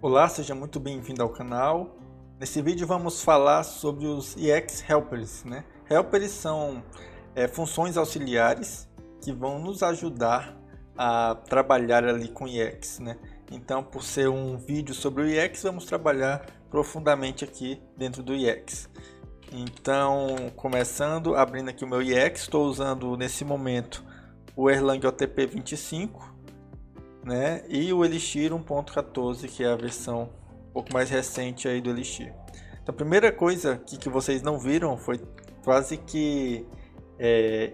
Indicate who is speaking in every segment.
Speaker 1: Olá, seja muito bem-vindo ao canal. Nesse vídeo vamos falar sobre os EX Helpers, né? Helpers são funções auxiliares que vão nos ajudar a trabalhar ali com EX, né? Então, por ser um vídeo sobre o EX, vamos trabalhar profundamente aqui dentro do EX. Então, começando, abrindo aqui o meu EX, estou usando nesse momento o Erlang OTP 25, né? E o Elixir 1.14, que é a versão um pouco mais recente aí do Elixir. Então, a primeira coisa que vocês não viram foi quase que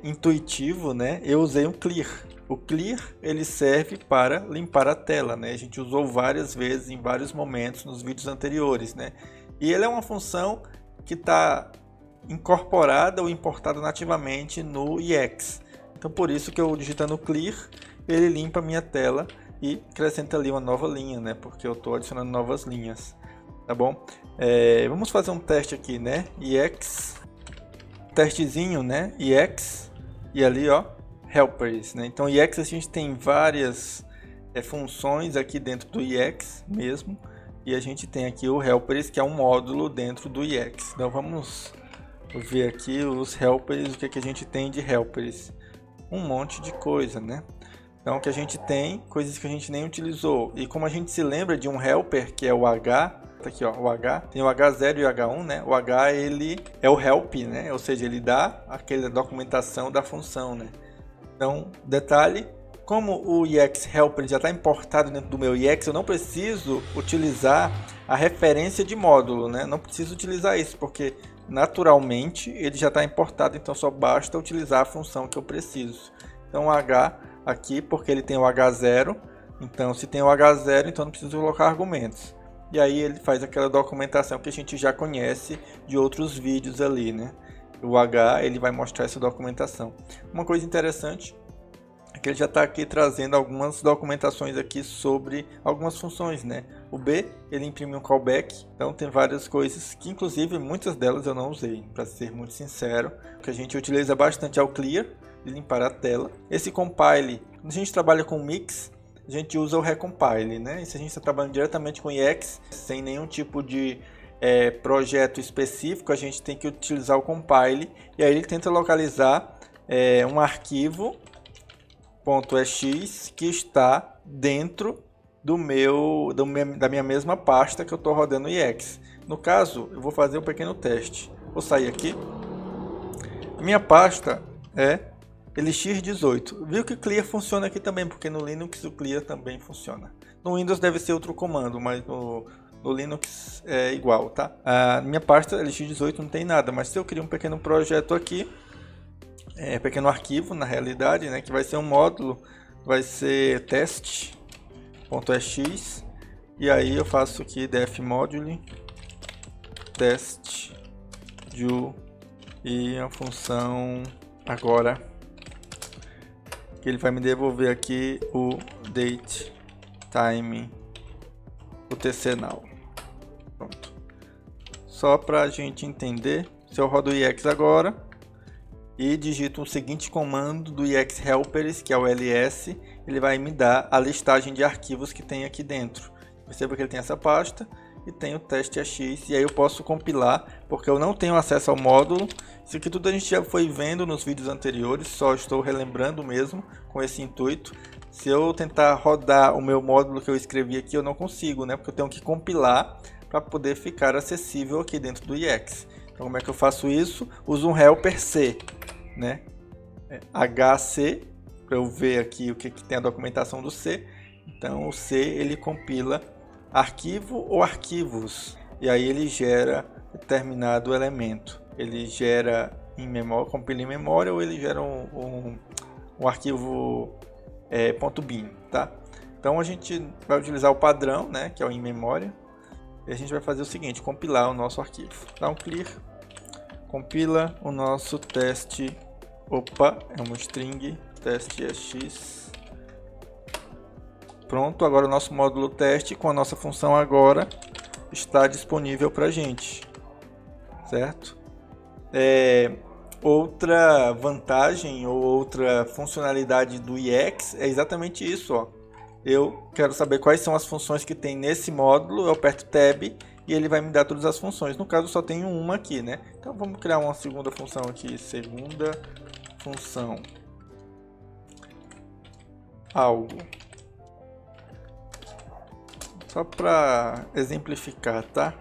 Speaker 1: intuitivo, né? Eu usei um clear. O clear ele serve para limpar a tela, né? A gente usou várias vezes em vários momentos nos vídeos anteriores, né? E ele é uma função que está incorporada ou importada nativamente no EX. Então, por isso que eu digitando clear, ele limpa a minha tela e acrescenta ali uma nova linha, né? Porque eu estou adicionando novas linhas, tá bom? Vamos fazer um teste aqui, né? EX, testezinho, né? EX e ali, ó, helpers, né? Então, EX a gente tem várias funções aqui dentro do EX mesmo, e a gente tem aqui o helpers, que é um módulo dentro do EX. Então, vamos ver aqui os helpers, o que a gente tem de helpers. Um monte de coisa, né? Então, que a gente tem coisas que a gente nem utilizou. E como a gente se lembra de um helper, que é o H, tá aqui, ó, o H, tem o H0 e o H1, né? O H, ele é o help, né? Ou seja, ele dá aquela documentação da função, né? Então, detalhe, como o EX helper já está importado dentro do meu EX, eu não preciso utilizar a referência de módulo, né? Não preciso utilizar isso, porque naturalmente ele já está importado, então só basta utilizar a função que eu preciso. Então, o H aqui, porque ele tem o H0, então se tem o H0, então não preciso colocar argumentos. E aí ele faz aquela documentação que a gente já conhece de outros vídeos ali, né? O H, ele vai mostrar essa documentação. Uma coisa interessante é que ele já está aqui trazendo algumas documentações aqui sobre algumas funções, né? O B, ele imprime um callback, então tem várias coisas que inclusive muitas delas eu não usei, para ser muito sincero. O que a gente utiliza bastante é o clear, limpar a tela. Esse compile, quando a gente trabalha com mix, a gente usa o recompile, né? E se a gente está trabalhando diretamente com EX, sem nenhum tipo de projeto específico, a gente tem que utilizar o compile, e aí ele tenta localizar um arquivo .ex que está dentro da minha mesma pasta que eu estou rodando EX. No caso, eu vou fazer um pequeno teste. Vou sair aqui. A minha pasta é Elixir 18. Viu que clear funciona aqui também, porque no Linux o clear também funciona. No Windows deve ser outro comando, mas no Linux é igual, tá? A minha pasta Elixir 18 não tem nada, mas se eu criar um pequeno projeto aqui, pequeno arquivo na realidade, né, que vai ser um módulo, vai ser test.ex, e aí eu faço aqui def module test do e a função agora que ele vai me devolver aqui o date time UTC now. Pronto. Só para a gente entender, se eu rodo o EX agora e digito o seguinte comando do EX helpers, que é o ls, ele vai me dar a listagem de arquivos que tem aqui dentro. Perceba que ele tem essa pasta e tem o teste.ex, e aí eu posso compilar, porque eu não tenho acesso ao módulo. Isso aqui tudo a gente já foi vendo nos vídeos anteriores, só estou relembrando mesmo com esse intuito. Se eu tentar rodar o meu módulo que eu escrevi aqui, eu não consigo, né? Porque eu tenho que compilar para poder ficar acessível aqui dentro do EX. Então, como é que eu faço isso? Uso um helper C, né? HC, para eu ver aqui o que tem a documentação do C. Então, o C, ele compila arquivo ou arquivos, e aí ele gera determinado elemento. Ele gera em memória, compila em memória, ou ele gera um arquivo .bin, tá? Então a gente vai utilizar o padrão, né, que é o em memória, e a gente vai fazer o seguinte: compilar o nosso arquivo. Dá um clear, compila o nosso teste. Opa, é um string teste.ex. Pronto, agora o nosso módulo teste com a nossa função agora está disponível para a gente, certo? Outra vantagem ou outra funcionalidade do EX é exatamente isso, ó. eu quero saber quais são as funções que tem nesse módulo, eu aperto Tab e ele vai me dar todas as funções. No caso, só tenho uma aqui, né? Então vamos criar uma segunda função aqui, segunda função algo. Só para exemplificar, tá?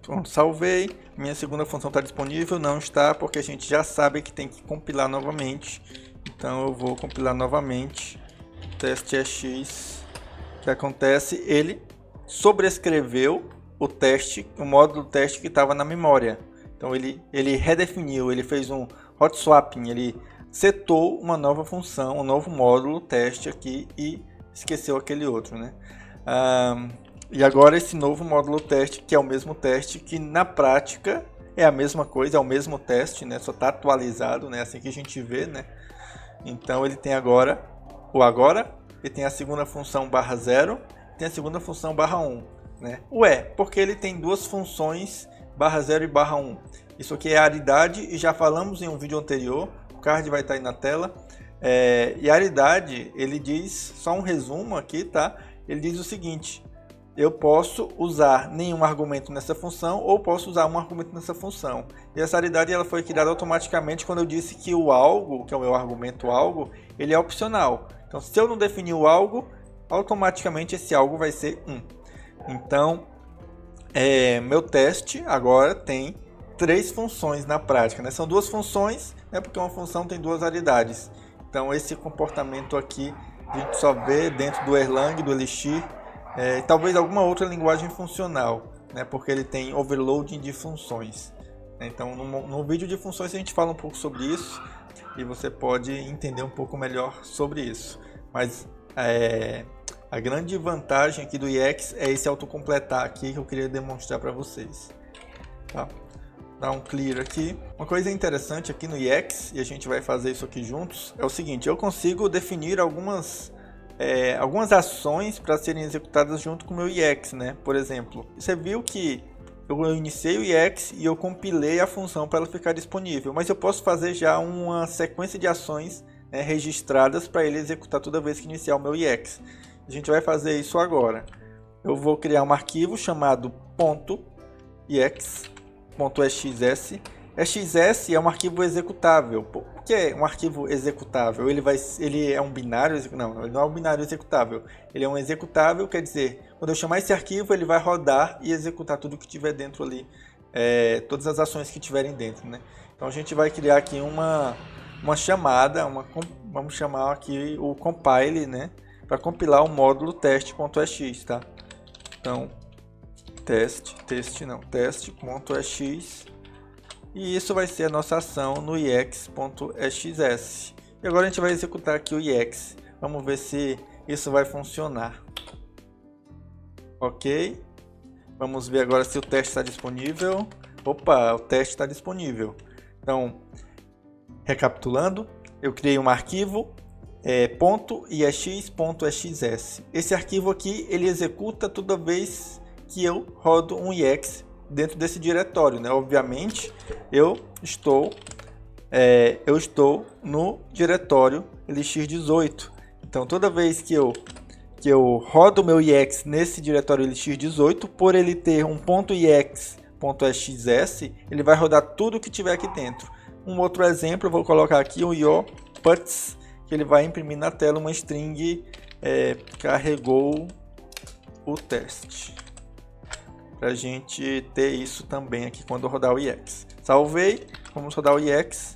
Speaker 1: Pronto, salvei. Minha segunda função está disponível, não está, porque a gente já sabe que tem que compilar novamente. Então eu vou compilar novamente. Teste EX. O que acontece? Ele sobrescreveu o teste, o módulo teste que estava na memória. Então ele redefiniu, ele fez um hot swapping, ele setou uma nova função, um novo módulo teste aqui e esqueceu aquele outro, né? E agora esse novo módulo teste, que é o mesmo teste, que na prática é a mesma coisa, é o mesmo teste, né? Só está atualizado, né? Assim que a gente vê, né? Então ele tem agora o agora, ele tem a segunda função /0, tem a segunda função /1, né? Ué, porque ele tem duas funções /0 e /1. Isso aqui é aridade e já falamos em um vídeo anterior, o card vai estar aí na tela. E a aridade, ele diz, só um resumo aqui, tá? Ele diz o seguinte: eu posso usar nenhum argumento nessa função ou posso usar um argumento nessa função. E essa aridade ela foi criada automaticamente quando eu disse que o algo, que é o meu argumento algo, ele é opcional. Então, se eu não definir o algo, automaticamente esse algo vai ser 1. Então, meu teste agora tem 3 funções na prática, né? São 2 funções, né? Porque uma função tem 2 aridades. Então, esse comportamento aqui a gente só vê dentro do Erlang, do Elixir, talvez alguma outra linguagem funcional, né? Porque ele tem overloading de funções. Então, no vídeo de funções a gente fala um pouco sobre isso e você pode entender um pouco melhor sobre isso. Mas a grande vantagem aqui do EX é esse autocompletar aqui que eu queria demonstrar para vocês. Tá? Dar um clear aqui. Uma coisa interessante aqui no EX, e a gente vai fazer isso aqui juntos, é o seguinte: eu consigo definir algumas ações para serem executadas junto com o meu EX, né? Por exemplo, você viu que eu iniciei o EX e eu compilei a função para ela ficar disponível, mas eu posso fazer já uma sequência de ações, né, registradas para ele executar toda vez que iniciar o meu EX. A gente vai fazer isso agora. Eu vou criar um arquivo chamado .ex.exs. EXS é um arquivo executável. Por que é um arquivo executável? Ele é um binário? Não, ele não é um binário executável. Ele é um executável, quer dizer, quando eu chamar esse arquivo, ele vai rodar e executar tudo que tiver dentro ali, todas as ações que tiverem dentro, né? Então a gente vai criar aqui uma chamada, vamos chamar aqui o compile, né? Para compilar o módulo teste.ex, tá? Então, teste.ex. E isso vai ser a nossa ação no ex.exs. E agora a gente vai executar aqui o ex. Vamos ver se isso vai funcionar. Ok. Vamos ver agora se o teste está disponível. Opa, o teste está disponível. Então, recapitulando, eu criei um arquivo .ex.exs. Esse arquivo aqui, ele executa toda vez que eu rodo um ex dentro desse diretório, né? Obviamente, eu estou no diretório Elixir 18. Então, toda vez que eu rodo o meu EX nesse diretório Elixir 18, por ele ter um .ex.exs, ele vai rodar tudo que tiver aqui dentro. Um outro exemplo, eu vou colocar aqui o io.puts, que ele vai imprimir na tela uma string carregou o teste. Para a gente ter isso também aqui quando rodar o EX. Salvei, vamos rodar o EX.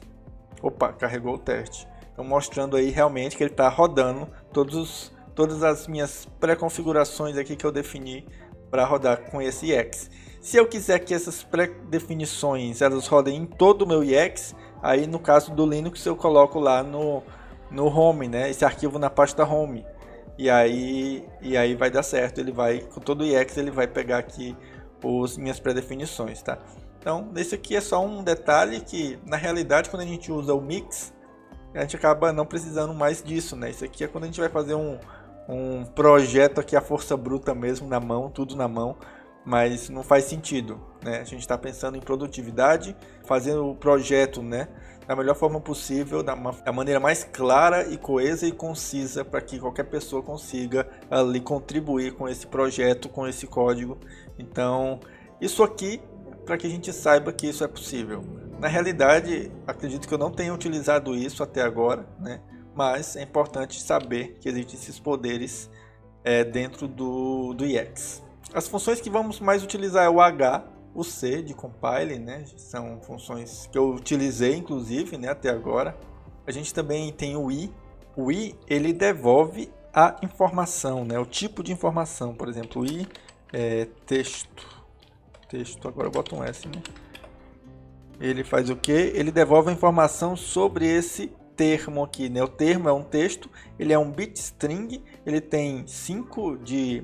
Speaker 1: Opa, carregou o teste. Então mostrando aí realmente que ele está rodando todas as minhas pré-configurações aqui que eu defini para rodar com esse EX. Se eu quiser que essas pré-definições elas rodem em todo o meu EX, aí no caso do Linux eu coloco lá no home, né? Esse arquivo na pasta home. E aí vai dar certo, ele vai, com todo o EX ele vai pegar aqui minhas pré-definições, tá? Então, esse aqui é só um detalhe que, na realidade, quando a gente usa o mix, a gente acaba não precisando mais disso, né? Isso aqui é quando a gente vai fazer um projeto aqui à força bruta mesmo, na mão, tudo na mão. mas não faz sentido, né? A gente está pensando em produtividade, fazendo o projeto, né, da melhor forma possível, da maneira mais clara e coesa e concisa, para que qualquer pessoa consiga ali contribuir com esse projeto, com esse código. Então, isso aqui, para que a gente saiba que isso é possível. Na realidade, acredito que eu não tenha utilizado isso até agora, né? Mas é importante saber que existem esses poderes dentro do IEX. As funções que vamos mais utilizar é o H, o C de compile, né? São funções que eu utilizei inclusive, né, até agora. A gente também tem o I. O I, ele devolve a informação, né? O tipo de informação. Por exemplo, o I é texto. Agora eu boto um S, né? Ele faz o quê? Ele devolve a informação sobre esse termo aqui, né? O termo é um texto, ele é um bit string, ele tem 5 de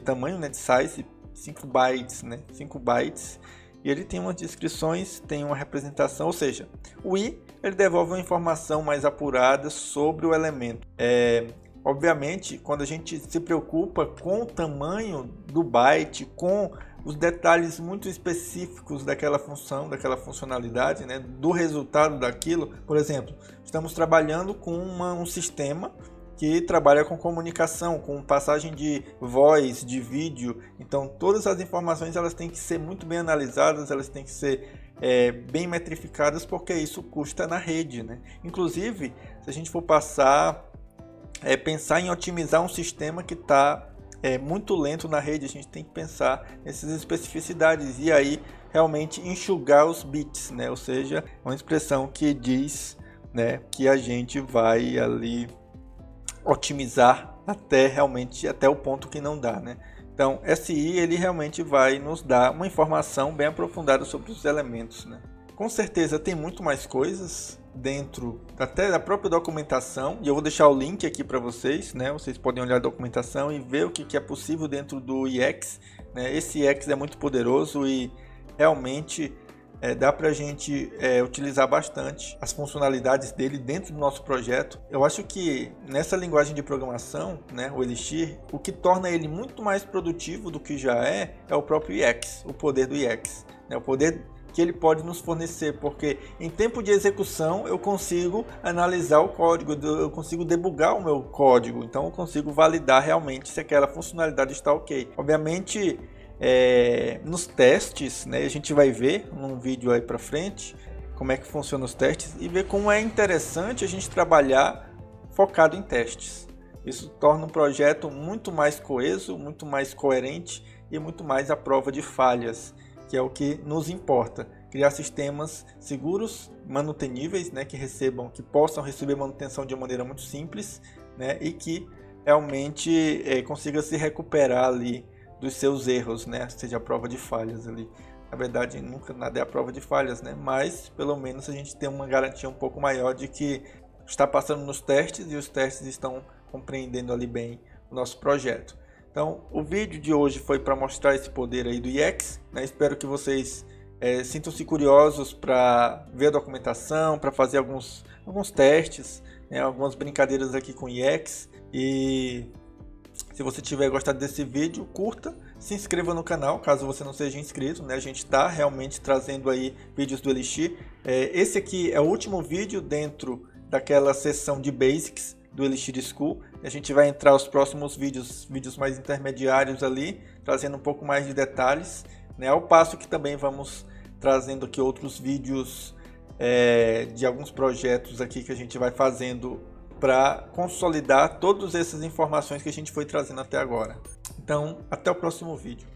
Speaker 1: tamanho, né, de size, 5 bytes, né? 5 bytes, e ele tem umas descrições, tem uma representação, ou seja, o I, ele devolve uma informação mais apurada sobre o elemento. Obviamente, quando a gente se preocupa com o tamanho do byte, com os detalhes muito específicos daquela função, daquela funcionalidade, né, do resultado daquilo. Por exemplo, estamos trabalhando com um sistema que trabalha com comunicação, com passagem de voz, de vídeo. Então, todas as informações elas têm que ser muito bem analisadas, elas têm que ser bem metrificadas, porque isso custa na rede, né? Inclusive, se a gente for pensar em otimizar um sistema que está muito lento na rede, a gente tem que pensar nessas especificidades e aí realmente enxugar os bits, né? Ou seja, uma expressão que diz, né, que a gente vai ali otimizar até o ponto que não dá, né? Então, SI ele realmente vai nos dar uma informação bem aprofundada sobre os elementos, né? Com certeza tem muito mais coisas dentro até da própria documentação, e eu vou deixar o link aqui para vocês, né? Vocês podem olhar a documentação e ver o que é possível dentro do IEX, né? Esse IEX é muito poderoso e realmente dá para a gente utilizar bastante as funcionalidades dele dentro do nosso projeto. Eu acho que nessa linguagem de programação, né, o Elixir, o que torna ele muito mais produtivo do que já é o próprio IEX, o poder do IEX, né? O poder que ele pode nos fornecer, porque em tempo de execução eu consigo analisar o código, eu consigo debugar o meu código, então eu consigo validar realmente se aquela funcionalidade está ok. Obviamente, nos testes, né, a gente vai ver num vídeo aí para frente como é que funcionam os testes e ver como é interessante a gente trabalhar focado em testes. Isso torna um projeto muito mais coeso, muito mais coerente e muito mais à prova de falhas, que é o que nos importa, criar sistemas seguros, manuteníveis, né, que possam receber manutenção de uma maneira muito simples, né, e que realmente consiga se recuperar ali dos seus erros, né, seja a prova de falhas ali. Na verdade, nunca nada é a prova de falhas, né, mas pelo menos a gente tem uma garantia um pouco maior de que está passando nos testes e os testes estão compreendendo ali bem o nosso projeto. Então, o vídeo de hoje foi para mostrar esse poder aí do IEX, né? Espero que vocês sintam-se curiosos para ver a documentação, para fazer alguns testes, né? Algumas brincadeiras aqui com o IEX. E se você tiver gostado desse vídeo, curta, se inscreva no canal, caso você não seja inscrito, né? A gente está realmente trazendo aí vídeos do Elixir. Esse aqui é o último vídeo dentro daquela sessão de Basics do Elixir School. A gente vai entrar os próximos vídeos mais intermediários ali, trazendo um pouco mais de detalhes, né? Ao passo que também vamos trazendo aqui outros vídeos de alguns projetos aqui que a gente vai fazendo para consolidar todas essas informações que a gente foi trazendo até agora. Então, até o próximo vídeo.